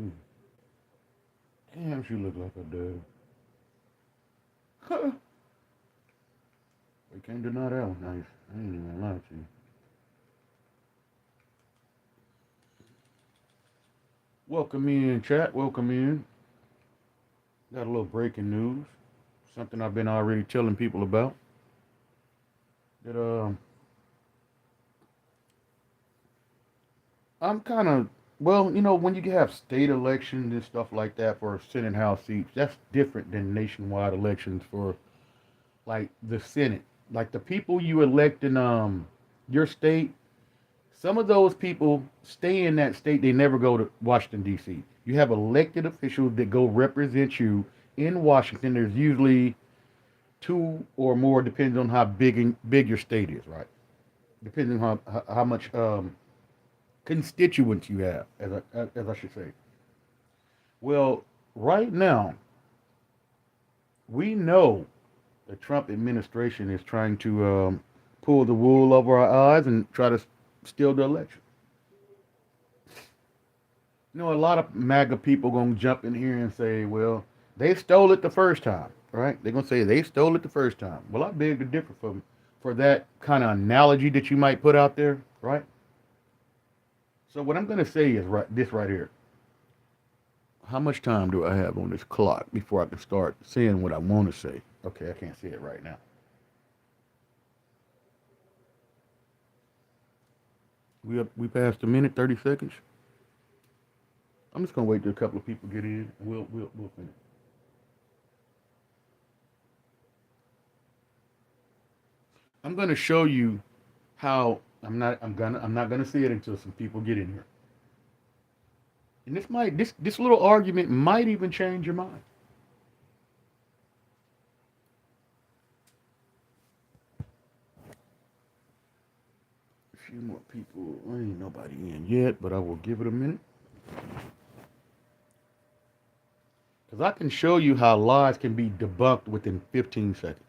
too. Damn, she look like a dove. We can't deny that one. Nice. I ain't even gonna lie to you. Welcome in, chat. Welcome in. Got a little breaking news. Something I've been already telling people about. That I'm kind of well, when you have state elections and stuff like that for Senate House seats, that's different than nationwide elections for like the Senate. Like the people you elect in your state, some of those people stay in that state. They never go to Washington D.C. You have elected officials that go represent you in Washington. There's usually two or more, depends on how big your state is, right? Depending on how much constituents you have, as I should say. Well, right now we know the Trump administration is trying to pull the wool over our eyes and try to steal the election. A lot of MAGA people gonna jump in here and say, "Well, they stole it the first time," right? They're gonna say they stole it the first time. Well, I beg to differ for that kind of analogy that you might put out there, right? So what I'm gonna say is this right here. How much time do I have on this clock before I can start saying what I want to say? Okay, I can't say it right now. We passed a minute, 30 seconds. I'm just gonna wait till a couple of people get in. And we'll finish. I'm gonna show you how I'm not gonna see it until some people get in here. And this little argument might even change your mind. A few more people. Ain't nobody in yet, but I will give it a minute. Because I can show you how lies can be debunked within 15 seconds.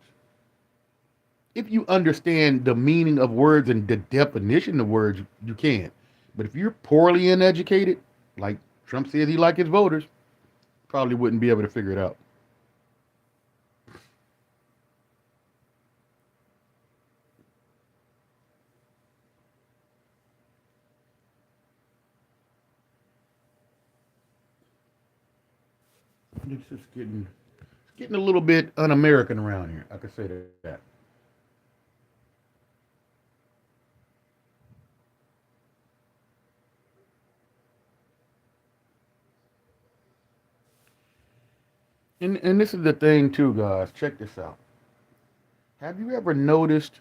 If you understand the meaning of words and the definition of words, you can. But if you're poorly uneducated, like Trump says he like his voters, probably wouldn't be able to figure it out. It's getting a little bit un-American around here. I could say that. And this is the thing too, guys. Check this out. Have you ever noticed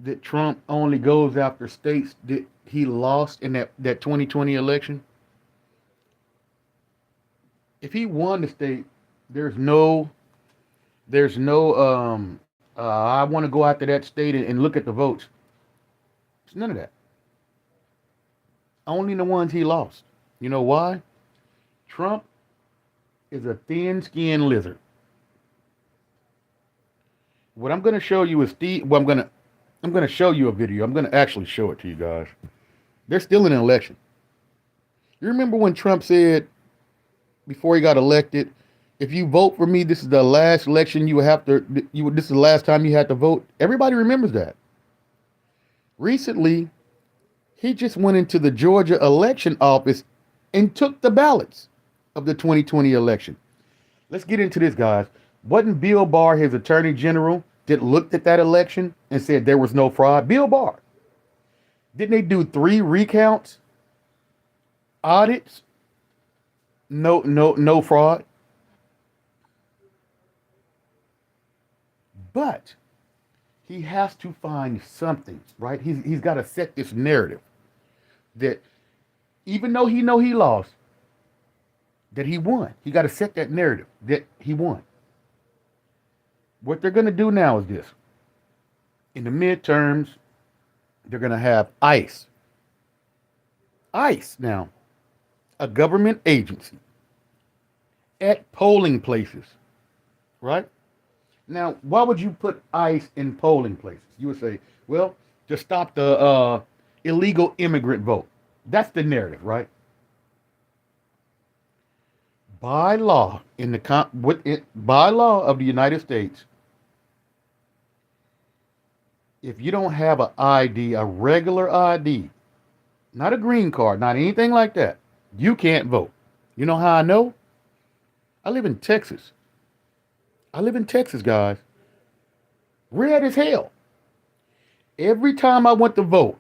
that Trump only goes after states that he lost in that 2020 election? If he won the state, there's no I want to go after that state and look at the votes. It's none of that. Only the ones he lost. You know why? Trump is a thin-skinned lizard. What I'm going to show you is I'm going to show you a video. I'm going to actually show it to you guys. They're still in an election. You remember when Trump said before he got elected, if you vote for me, this is the last election you have to this is the last time you had to vote. Everybody remembers that. Recently, he just went into the Georgia election office and took the ballots of the 2020 election. Let's get into this, guys. Wasn't Bill Barr his attorney general that looked at that election and said there was no fraud? Bill Barr. Didn't they do 3 recounts, audits? No fraud. But he has to find something, right? He's got to set this narrative that even though he know he lost, that he won. He got to set that narrative that he won. What they're going to do now is this. In the midterms, they're going to have ICE. ICE now, a government agency at polling places, right? Now, why would you put ICE in polling places? You would say, well, to stop the illegal immigrant vote. That's the narrative, right? By law, by law of the United States, if you don't have an ID, a regular ID, not a green card, not anything like that, you can't vote. You know how I know? I live in Texas. I live in Texas, guys. Red as hell. Every time I went to vote,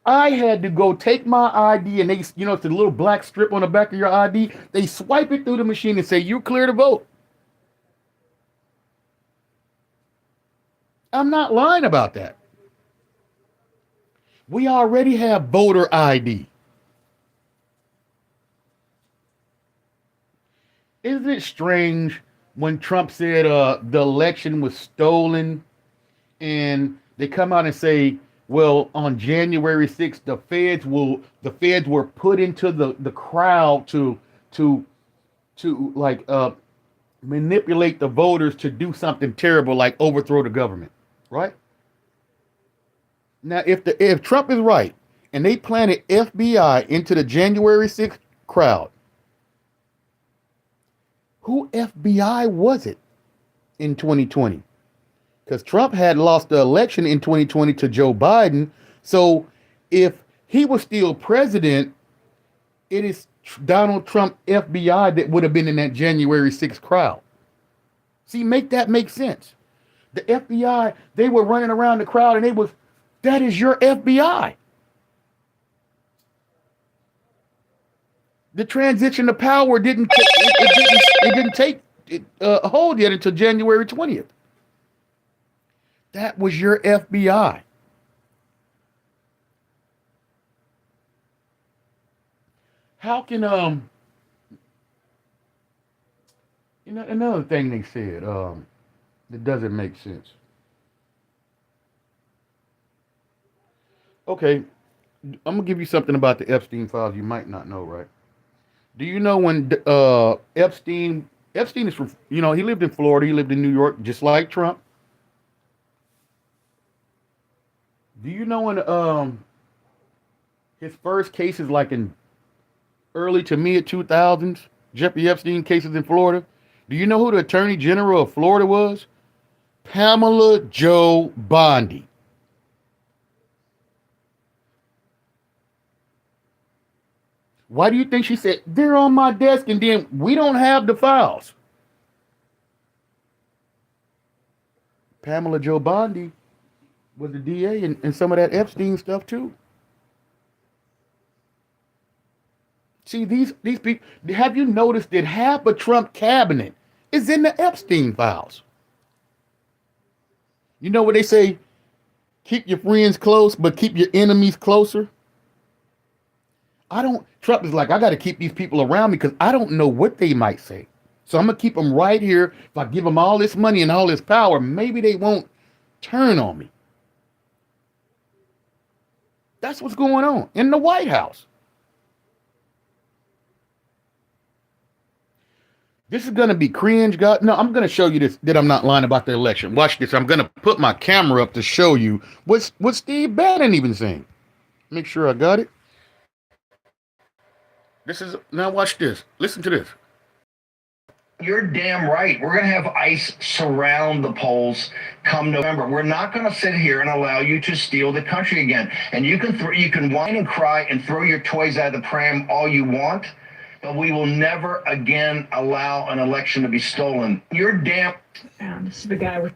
I had to go take my ID and they, it's a little black strip on the back of your ID. They swipe it through the machine and say, you're clear to vote. I'm not lying about that. We already have voter ID. Isn't it strange when Trump said the election was stolen and they come out and say, well, on January 6th, the feds were put into the crowd to like manipulate the voters to do something terrible like overthrow the government, right? Now, if Trump is right and they planted FBI into the January 6th crowd, who FBI was it in 2020? Because Trump had lost the election in 2020 to Joe Biden. So if he was still president, it is Donald Trump FBI that would have been in that January 6th crowd. See, make that make sense. The FBI, they were running around the crowd and that is your FBI. The transition of power didn't take hold yet until January 20th. That was your FBI. How can another thing they said that doesn't make sense. Okay, I'm gonna give you something about the Epstein files you might not know, right? Do you know when Epstein is from, he lived in Florida, he lived in New York, just like Trump. Do you know when his first cases, like in early to mid 2000s, Jeffrey Epstein cases in Florida? Do you know who the Attorney General of Florida was? Pamela Joe Bondi. Why do you think she said, they're on my desk and then we don't have the files? Pamela Joe Bondi was the DA and some of that Epstein stuff too. See, these people, have you noticed that half of Trump cabinet is in the Epstein files? You know what they say, keep your friends close, but keep your enemies closer? Trump is like, I got to keep these people around me because I don't know what they might say. So I'm going to keep them right here. If I give them all this money and all this power, maybe they won't turn on me. That's what's going on in the White House. This is going to be cringe, God. No, I'm going to show you this, that I'm not lying about the election. Watch this. I'm going to put my camera up to show you what Steve Bannon even saying. Make sure I got it. Now watch this. Listen to this. You're damn right. We're going to have ICE surround the polls come November. We're not going to sit here and allow you to steal the country again. And you can whine and cry and throw your toys out of the pram all you want, but we will never again allow an election to be stolen. You're damn. This is the guy.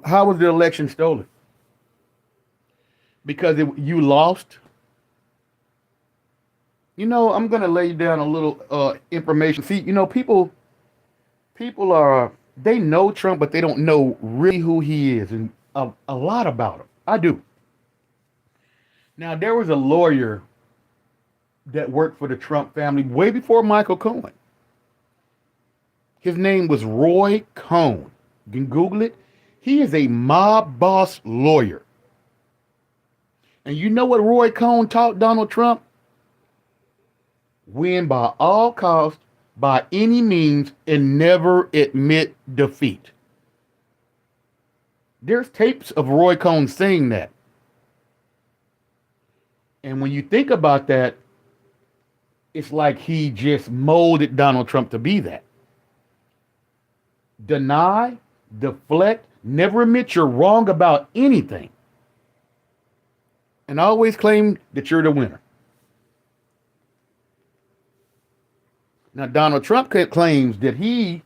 How was the election stolen? Because you lost. I'm going to lay down a little information. See, people they know Trump, but they don't know really who he is and a lot about him. I do. Now, there was a lawyer that worked for the Trump family way before Michael Cohen. His name was Roy Cohn. You can Google it. He is a mob boss lawyer. And you know what Roy Cohn taught Donald Trump? Win by all costs, by any means, and never admit defeat. There's tapes of Roy Cohn saying that. And when you think about that, it's like he just molded Donald Trump to be that. Deny, deflect, never admit you're wrong about anything, and always claim that you're the winner. Now, Donald Trump claims that he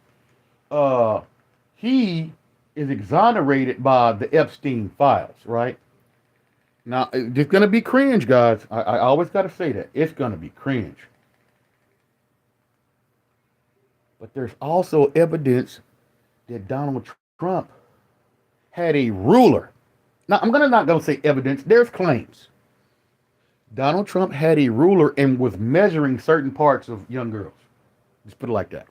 is exonerated by the Epstein files, right? Now, it's going to be cringe, guys. I always got to say that. It's going to be cringe. But there's also evidence that Donald Trump had a ruler. Now, I'm not going to say evidence. There's claims. Donald Trump had a ruler and was measuring certain parts of young girls. Just put it like that.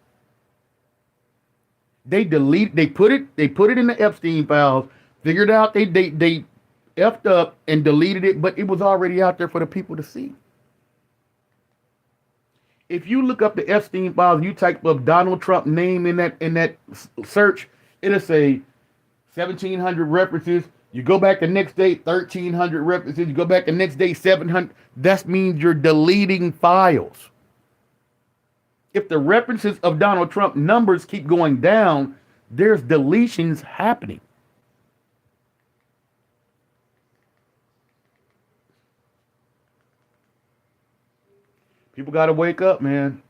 They put it in the Epstein files, figured out they effed up and deleted it, but it was already out there for the people to see. If you look up the Epstein files, you type up Donald Trump name in that search, it'll say 1,700 references. You go back the next day, 1,300 references. You go back the next day, 700. That means you're deleting files. If the references of Donald Trump numbers keep going down, there's deletions happening. People got to wake up, man.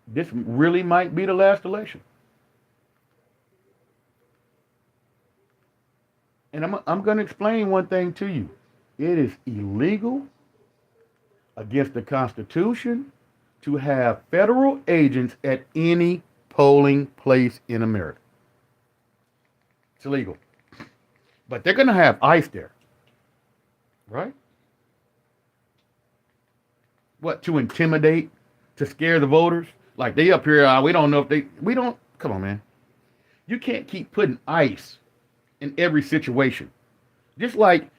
This really might be the last election. And I'm going to explain one thing to you. It is illegal against the Constitution to have federal agents at any polling place in America. It's illegal. But they're going to have ICE there. Right? What, to intimidate, to scare the voters? Like they up here, we don't know if come on, man. You can't keep putting ICE in every situation. Just like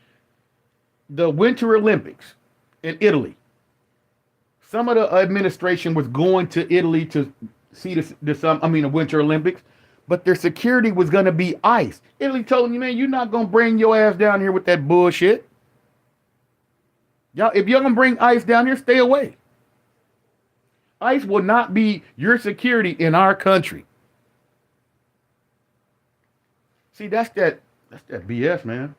the Winter Olympics in Italy. Some of the administration was going to Italy to see the Winter Olympics, but their security was going to be ICE. Italy told you, man, you're not going to bring your ass down here with that bullshit. Y'all, if you're going to bring ICE down here, stay away. ICE will not be your security in our country. See, that's that BS, man.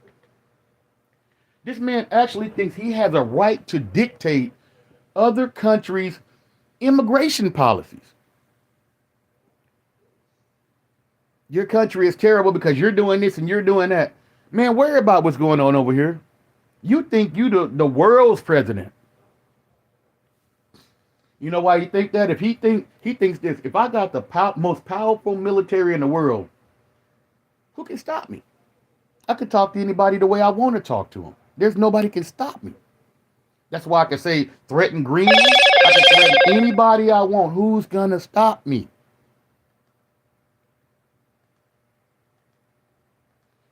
This man actually thinks he has a right to dictate other countries' immigration policies. Your country is terrible because you're doing this and you're doing that. Man, worry about what's going on over here. You think you the world's president. You know why he think that? If he thinks this, if I got the most powerful military in the world, who can stop me? I can talk to anybody the way I want to talk to them. There's nobody can stop me. That's why I can say threaten green. I can threaten anybody I want. Who's gonna stop me?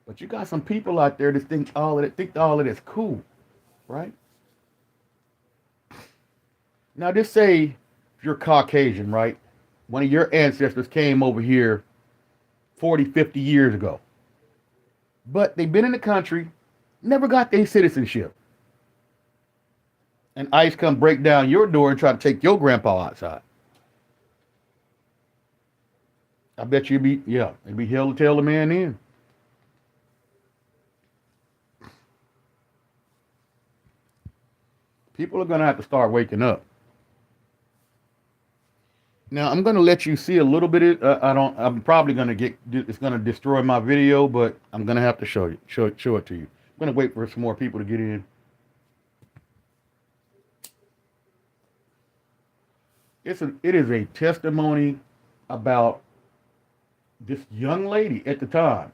But you got some people out there that think all of it is cool, right? Now just say if you're Caucasian, right? One of your ancestors came over here 40, 50 years ago. But they've been in the country, never got their citizenship. And ICE come break down your door and try to take your grandpa outside. I bet you'd be hell to tell the man in. People are going to have to start waking up. Now, I'm going to let you see a little bit of, I'm probably going to it's going to destroy my video, but I'm going to have to show it to you. I'm going to wait for some more people to get in. It is a testimony about this young lady at the time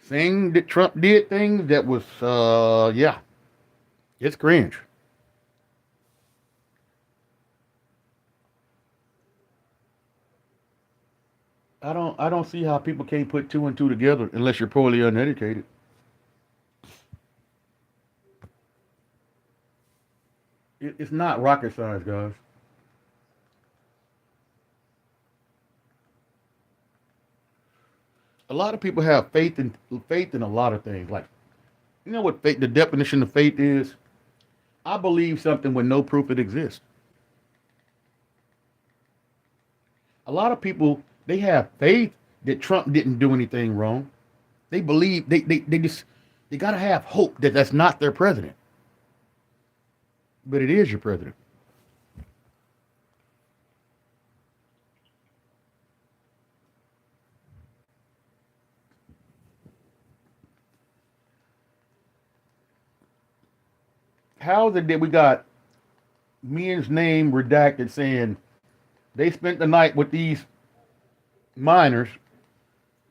saying that Trump did things that was, it's cringe. I don't see how people can't put two and two together unless you're poorly uneducated. It's not rocket science, guys. A lot of people have faith in a lot of things. Like, you know what faith, the definition of faith is? I believe something with no proof it exists. A lot of people, they have faith that Trump didn't do anything wrong. They believe they just they gotta have hope that that's not their president, but it is your president. How is it that we got men's name redacted saying they spent the night with these minors,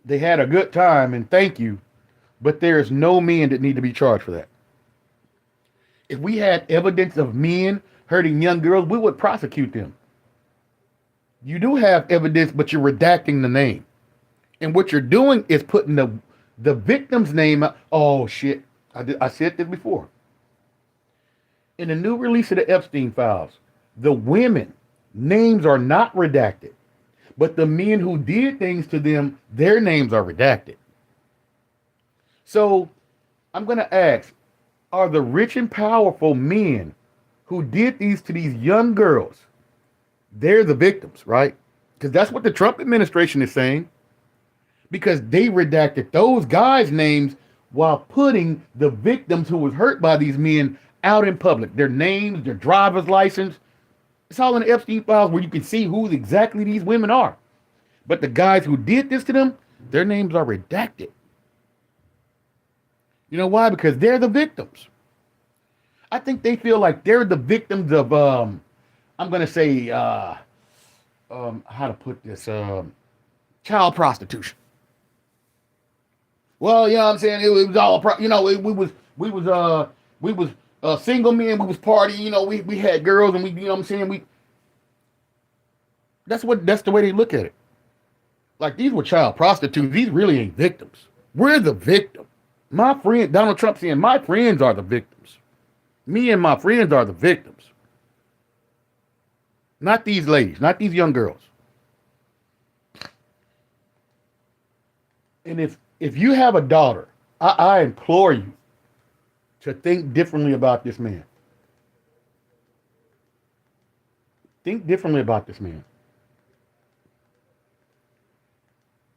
they had a good time and thank you, but there's no men that need to be charged for that? If we had evidence of men hurting young girls, we would prosecute them. You do have evidence, but you're redacting the name. And what you're doing is putting the victim's name out. Oh shit. I said this before. In the new release of the Epstein files, the women names are not redacted, but the men who did things to them, their names are redacted. So I'm going to ask, are the rich and powerful men who did these to these young girls, they're the victims, right? Because that's what the Trump administration is saying. Because they redacted those guys' names while putting the victims who was hurt by these men out in public. Their names, their driver's license. It's all in the Epstein files where you can see who exactly these women are. But the guys who did this to them, their names are redacted. You know why? Because they're the victims. I think they feel like they're the victims of, I'm going to say, how to put this, child prostitution. Well, you know what I'm saying? It was all, we was single men, we was partying, we had girls and we, you know what I'm saying? That's the way they look at it. Like, these were child prostitutes. These really ain't victims. We're the victim. My friend, Donald Trump saying, my friends are the victims. Me and my friends are the victims. Not these ladies, not these young girls. And if you have a daughter, I implore you to think differently about this man. Think differently about this man.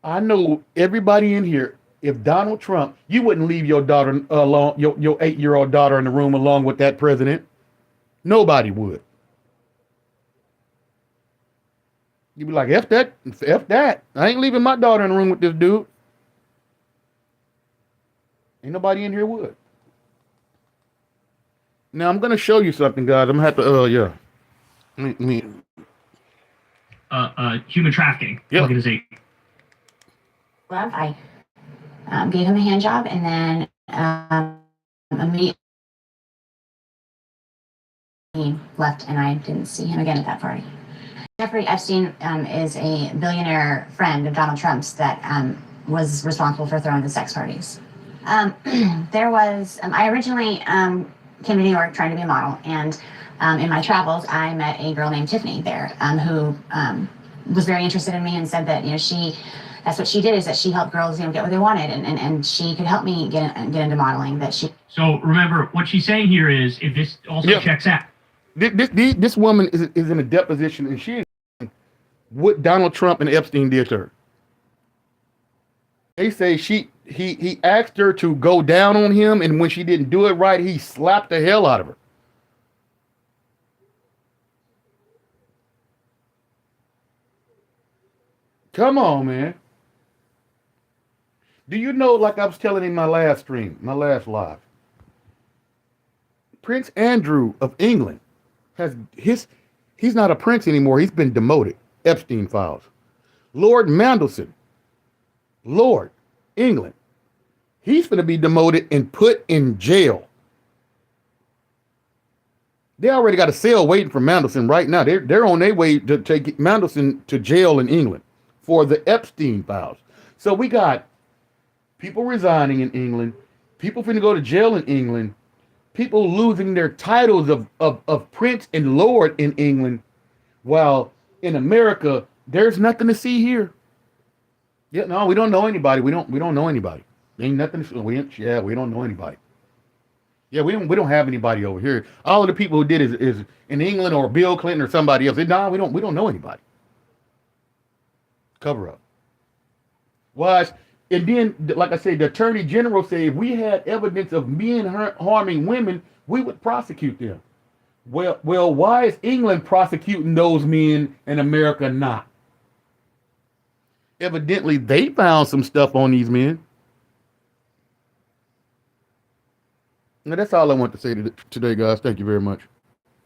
I know everybody in here, if Donald Trump, you wouldn't leave your daughter alone, your 8-year-old daughter in the room along with that president. Nobody would. You'd be like, F that. I ain't leaving my daughter in the room with this dude. Ain't nobody in here would. Now I'm gonna show you something, guys. I'm gonna have to human trafficking organization. Love, I gave him a hand job, and then immediately left, and I didn't see him again at that party. Jeffrey Epstein is a billionaire friend of Donald Trump's that was responsible for throwing the sex parties. I originally came to New York trying to be a model, and in my travels, I met a girl named Tiffany there who was very interested in me and said that, that's what she did, is that she helped girls, get what they wanted, and she could help me get into modeling. So remember, what she's saying here is, if this also checks out. This woman is in a deposition, and she is what Donald Trump and Epstein did to her. They say he asked her to go down on him, and when she didn't do it right, he slapped the hell out of her. Come on, man. Do you know, like I was telling in my last stream, my last live, Prince Andrew of England he's not a prince anymore. He's been demoted. Epstein files. Lord Mandelson, Lord, England, he's going to be demoted and put in jail. They already got a cell waiting for Mandelson right now. They're on their way to take Mandelson to jail in England for the Epstein files. So we got people resigning in England, people finna go to jail in England, people losing their titles of prince and lord in England, while in America there's nothing to see here. Yeah, no, we don't know anybody. We don't know anybody. Ain't nothing to see. We don't know anybody. Yeah, we don't have anybody over here. All of the people who did is in England or Bill Clinton or somebody else. No, we don't know anybody. Cover up. Why? And then, like I said, the attorney general said if we had evidence of men harming women, we would prosecute them. Well, why is England prosecuting those men and America not? Evidently, they found some stuff on these men. Now, that's all I want to say today, guys. Thank you very much.